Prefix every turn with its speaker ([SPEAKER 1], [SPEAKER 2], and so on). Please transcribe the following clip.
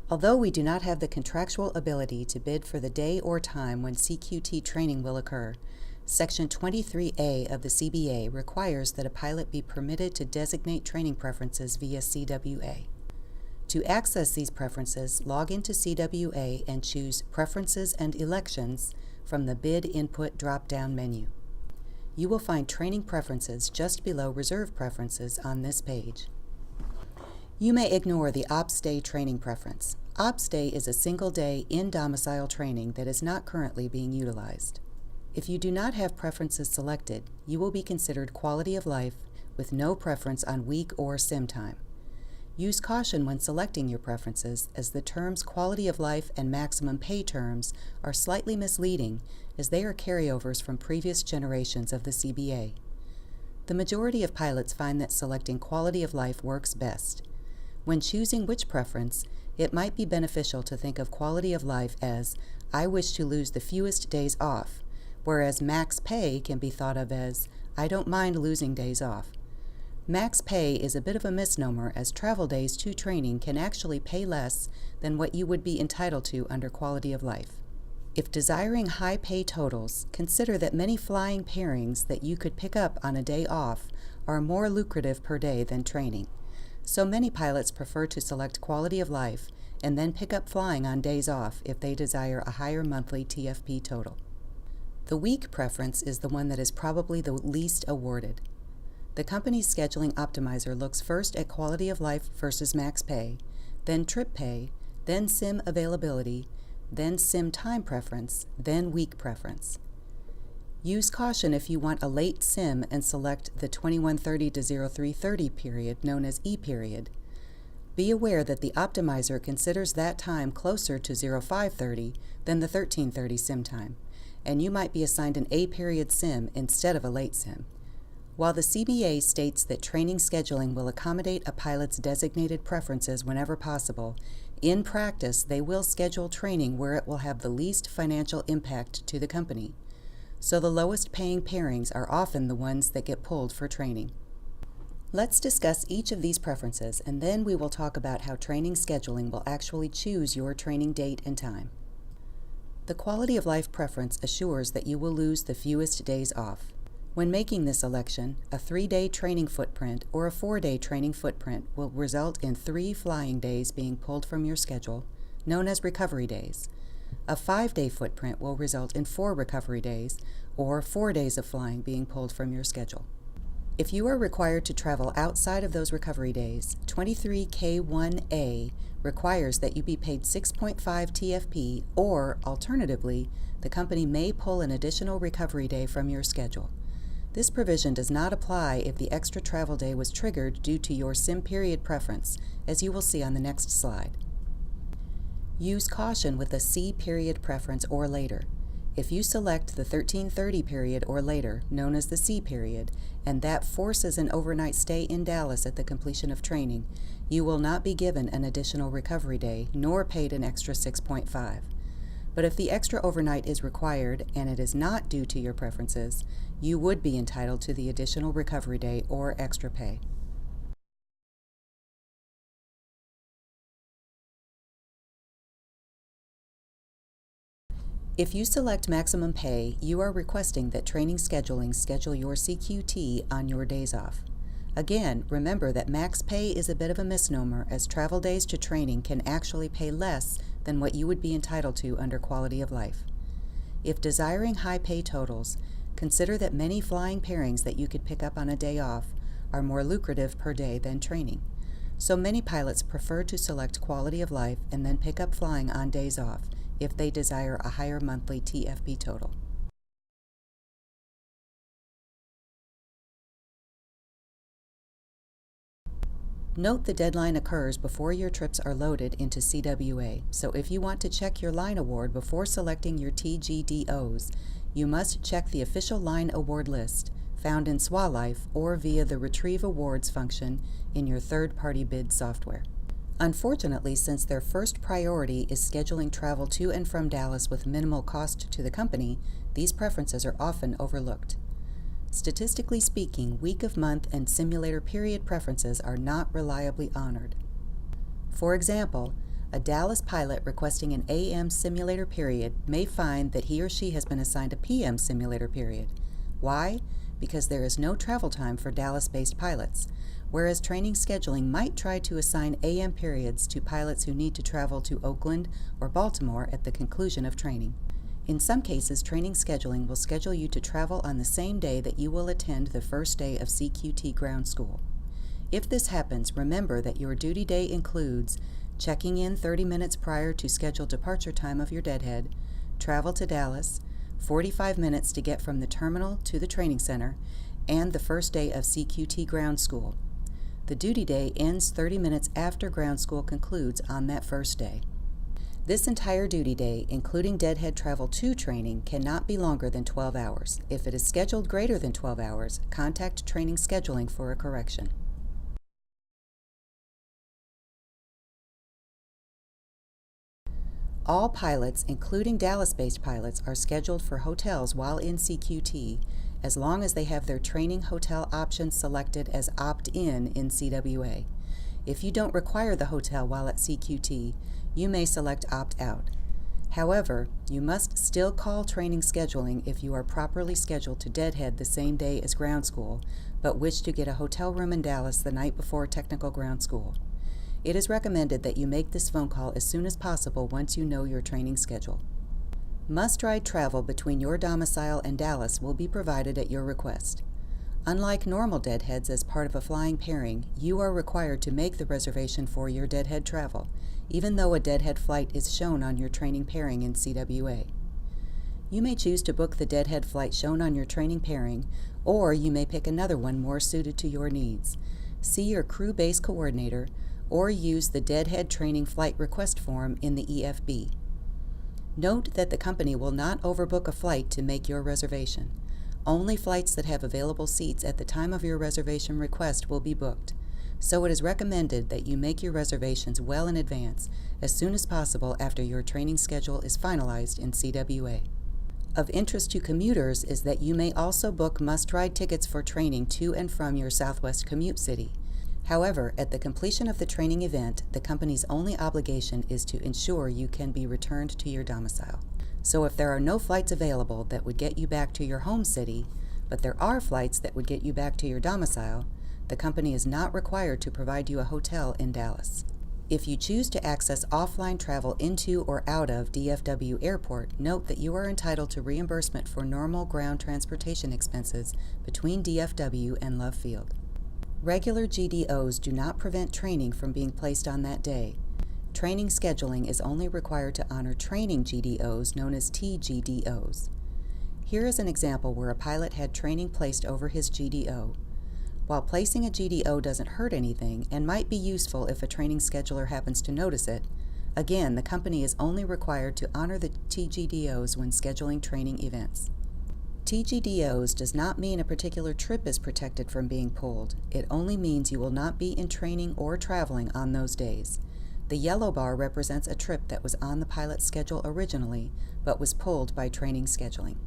[SPEAKER 1] Although we do not have the contractual ability to bid for the day or time when CQT training will occur, Section 23A of the CBA requires that a pilot be permitted to designate training preferences via CWA. To access these preferences, log into CWA and choose Preferences and Elections from the Bid Input drop-down menu. You will find Training Preferences just below Reserve Preferences on this page. You may ignore the Ops Day training preference. Ops Day is a single-day in-domicile training that is not currently being utilized. If you do not have preferences selected, you will be considered quality of life with no preference on week or sim time. Use caution when selecting your preferences, as the terms quality of life and maximum pay terms are slightly misleading, as they are carryovers from previous generations of the CBA. The majority of pilots find that selecting quality of life works best. When choosing which preference, it might be beneficial to think of quality of life as, I wish to lose the fewest days off, whereas max pay can be thought of as, I don't mind losing days off. Max pay is a bit of a misnomer, as travel days to training can actually pay less than what you would be entitled to under quality of life. If desiring high pay totals, consider that many flying pairings that you could pick up on a day off are more lucrative per day than training. So many pilots prefer to select quality of life and then pick up flying on days off if they desire a higher monthly TFP total. The week preference is the one that is probably the least awarded. The company's scheduling optimizer looks first at quality of life versus max pay, then trip pay, then sim availability, then sim time preference, then week preference. Use caution if you want a late sim and select the 2130 to 0330 period, known as E period. Be aware that the optimizer considers that time closer to 0530 than the 1330 sim time, and you might be assigned an A period sim instead of a late sim. While the CBA states that training scheduling will accommodate a pilot's designated preferences whenever possible, in practice they will schedule training where it will have the least financial impact to the company. So the lowest paying pairings are often the ones that get pulled for training. Let's discuss each of these preferences, and then we will talk about how training scheduling will actually choose your training date and time. The quality of life preference assures that you will lose the fewest days off. When making this election, a 3-day training footprint or a 4-day training footprint will result in 3 flying days being pulled from your schedule, known as recovery days. A 5-day footprint will result in 4 recovery days, or 4 days of flying being pulled from your schedule. If you are required to travel outside of those recovery days, 23K1A requires that you be paid 6.5 TFP, or alternatively, the company may pull an additional recovery day from your schedule. This provision does not apply if the extra travel day was triggered due to your sim period preference, as you will see on the next slide. Use caution with a C period preference or later. If you select the 1330 period or later, known as the C period, and that forces an overnight stay in Dallas at the completion of training, you will not be given an additional recovery day, nor paid an extra 6.5. But if the extra overnight is required and it is not due to your preferences, you would be entitled to the additional recovery day or extra pay. If you select maximum pay, you are requesting that training scheduling schedule your CQT on your days off. Again, remember that max pay is a bit of a misnomer, as travel days to training can actually pay less than what you would be entitled to under quality of life. If desiring high pay totals, consider that many flying pairings that you could pick up on a day off are more lucrative per day than training. So many pilots prefer to select quality of life and then pick up flying on days off if they desire a higher monthly TFP total. Note the deadline occurs before your trips are loaded into CWA, so if you want to check your line award before selecting your TGDOs, you must check the official line award list found in SWALife or via the Retrieve Awards function in your third-party bid software. Unfortunately, since their first priority is scheduling travel to and from Dallas with minimal cost to the company, these preferences are often overlooked. Statistically speaking, week of month and simulator period preferences are not reliably honored. For example, A Dallas pilot requesting an AM simulator period may find that he or she has been assigned a PM simulator period. Why? Because there is no travel time for Dallas-based pilots, whereas training scheduling might try to assign AM periods to pilots who need to travel to Oakland or Baltimore at the conclusion of training. In some cases, training scheduling will schedule you to travel on the same day that you will attend the first day of CQT ground school. If this happens, remember that your duty day includes checking in 30 minutes prior to scheduled departure time of your deadhead, travel to Dallas, 45 minutes to get from the terminal to the training center, and the first day of CQT ground school. The duty day ends 30 minutes after ground school concludes on that first day. This entire duty day, including deadhead travel to training, cannot be longer than 12 hours. If it is scheduled greater than 12 hours, contact training scheduling for a correction. All pilots, including Dallas-based pilots, are scheduled for hotels while in CQT, as long as they have their training hotel options selected as opt-in in CWA. If you don't require the hotel while at CQT, you may select opt-out. However, you must still call training scheduling if you are properly scheduled to deadhead the same day as ground school, but wish to get a hotel room in Dallas the night before technical ground school. It is recommended that you make this phone call as soon as possible once you know your training schedule. Must-ride travel between your domicile and Dallas will be provided at your request. Unlike normal deadheads as part of a flying pairing, you are required to make the reservation for your deadhead travel, even though a deadhead flight is shown on your training pairing in CWA. You may choose to book the deadhead flight shown on your training pairing, or you may pick another one more suited to your needs. See your crew base coordinator, or use the deadhead training flight request form in the EFB. Note that the company will not overbook a flight to make your reservation. Only flights that have available seats at the time of your reservation request will be booked, so it is recommended that you make your reservations well in advance, as soon as possible after your training schedule is finalized in CWA. Of interest to commuters is that you may also book must-ride tickets for training to and from your Southwest commute city. However, at the completion of the training event, the company's only obligation is to ensure you can be returned to your domicile. So if there are no flights available that would get you back to your home city, but there are flights that would get you back to your domicile, the company is not required to provide you a hotel in Dallas. If you choose to access offline travel into or out of DFW Airport, note that you are entitled to reimbursement for normal ground transportation expenses between DFW and Love Field. Regular GDOs do not prevent training from being placed on that day. Training scheduling is only required to honor training GDOs known as TGDOs. Here is an example where a pilot had training placed over his GDO. While placing a GDO doesn't hurt anything and might be useful if a training scheduler happens to notice it, again, the company is only required to honor the TGDOs when scheduling training events. TGDOs does not mean a particular trip is protected from being pulled. It only means you will not be in training or traveling on those days. The yellow bar represents a trip that was on the pilot's schedule originally, but was pulled by training scheduling.